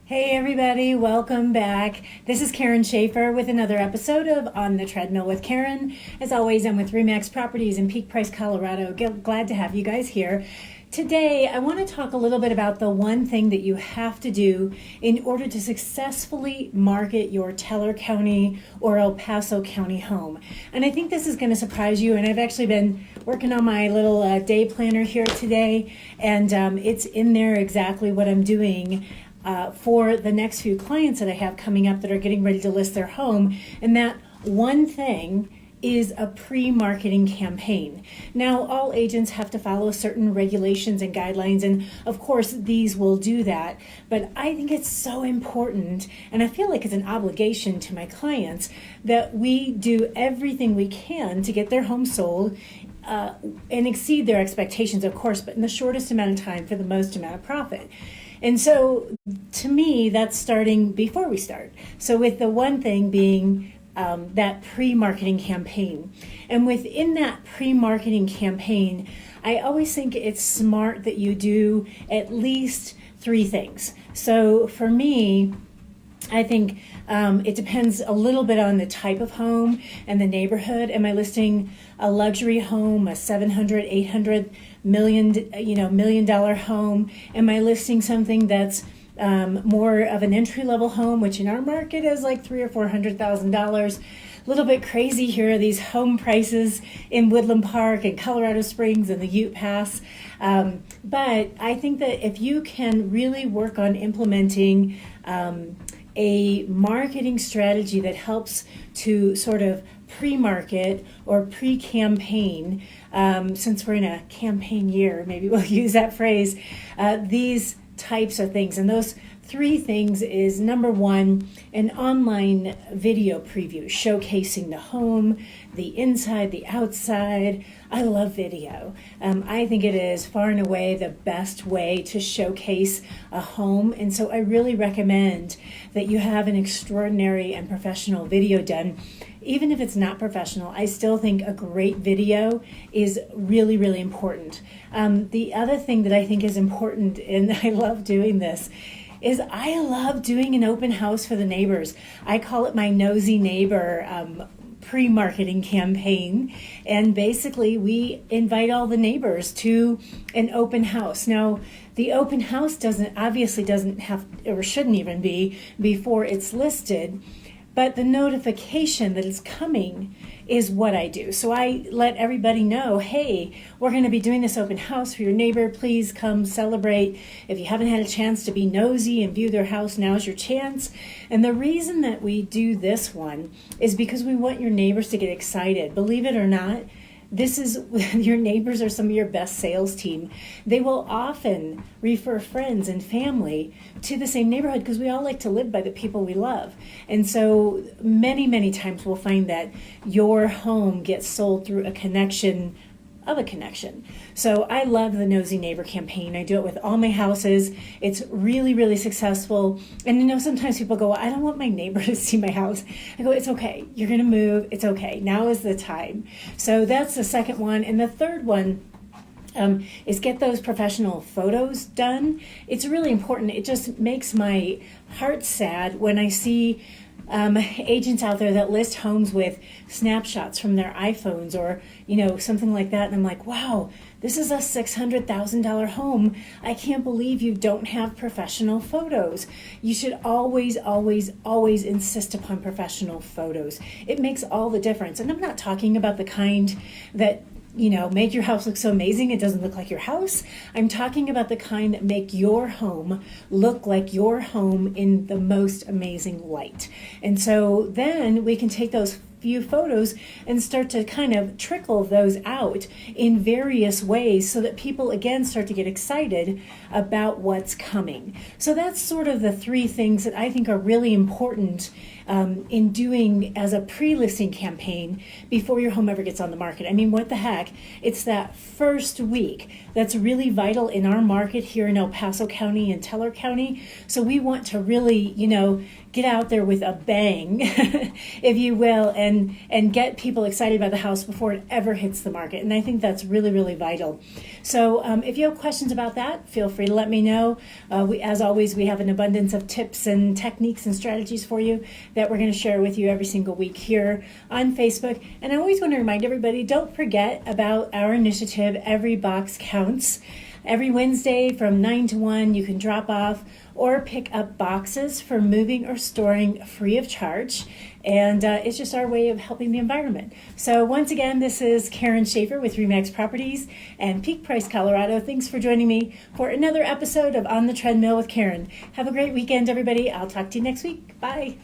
Hey everybody, welcome back. This is Karen Schaefer with another episode of On the Treadmill with Karen. As always, I'm with RE/MAX Properties in Peak Price, Colorado. Glad to have you guys here. Today, I want to talk a little bit about the one thing that you have to do in order to successfully market your Teller County or El Paso County home. And I think this is going to surprise you, and I've actually been working on my little day planner here today, and it's in there exactly what I'm doing for the next few clients that I have coming up that are getting ready to list their home. And that one thing is a pre-marketing campaign. Now, all agents have to follow certain regulations and guidelines, and of course these will do that, but I think it's so important, and I feel like it's an obligation to my clients, that we do everything we can to get their home sold and exceed their expectations, of course, but in the shortest amount of time for the most amount of profit. And so to me, that's starting before we start. So with the one thing being that pre-marketing campaign. And within that pre-marketing campaign, I always think it's smart that you do at least 3 things. So for me, I think it depends a little bit on the type of home and the neighborhood. Am I listing a luxury home, a 700, 800 million dollar home? Am I listing something that's more of an entry-level home, which in our market is like $300,000 or $400,000? A little bit crazy here are these home prices in Woodland Park and Colorado Springs and the Ute Pass. But I think that if you can really work on implementing a marketing strategy that helps to sort of pre-market or pre-campaign, since we're in a campaign year, maybe we'll use that phrase, these types of things. And those 3 things is, number 1, an online video preview showcasing the home, the inside, the outside. I love video. I think it is far and away the best way to showcase a home. And so I really recommend that you have an extraordinary and professional video done. Even if it's not professional, I still think a great video is really, really important. The other thing that I think is important, and I love doing this, is I love doing an open house for the neighbors. I call it my nosy neighbor pre-marketing campaign. And basically we invite all the neighbors to an open house. Now, the open house obviously doesn't have, or shouldn't even be, before it's listed. But the notification that it's coming is what I do. So I let everybody know, hey, we're going to be doing this open house for your neighbor. Please come celebrate. If you haven't had a chance to be nosy and view their house, now's your chance. And the reason that we do this one is because we want your neighbors to get excited. Believe it or not, this is, your neighbors are some of your best sales team. They will often refer friends and family to the same neighborhood because we all like to live by the people we love. And so many, many times we'll find that your home gets sold through a connection of a connection. So I love the Nosy Neighbor campaign. I do it with all my houses. It's really, really successful. And sometimes people go, I don't want my neighbor to see my house. I go, it's okay. You're going to move. It's okay. Now is the time. So that's the second one. And the third one is get those professional photos done. It's really important. It just makes my heart sad when I see agents out there that list homes with snapshots from their iPhones or, something like that. And I'm like, wow, this is a $600,000 home. I can't believe you don't have professional photos. You should always, always, always insist upon professional photos. It makes all the difference. And I'm not talking about the kind that make your house look so amazing it doesn't look like your house. I'm talking about the kind that make your home look like your home in the most amazing light. And so then we can take those few photos and start to kind of trickle those out in various ways so that people again start to get excited about what's coming. So that's sort of the 3 things that I think are really important in doing as a pre-listing campaign before your home ever gets on the market. I mean, what the heck? It's that first week that's really vital in our market here in El Paso County and Teller County. So we want to really, get out there with a bang, if you will, and get people excited about the house before it ever hits the market. And I think that's really, really vital. So if you have questions about that, feel free to let me know. As always, we have an abundance of tips and techniques and strategies for you that we're going to share with you every single week here on Facebook. And I always want to remind everybody, don't forget about our initiative, Every Box Counts. Every Wednesday from 9 to 1, you can drop off or pick up boxes for moving or storing free of charge. And it's just our way of helping the environment. So once again, this is Karen Schaefer with RE/MAX Properties and Peak Price, Colorado. Thanks for joining me for another episode of On the Treadmill with Karen. Have a great weekend, everybody. I'll talk to you next week. Bye.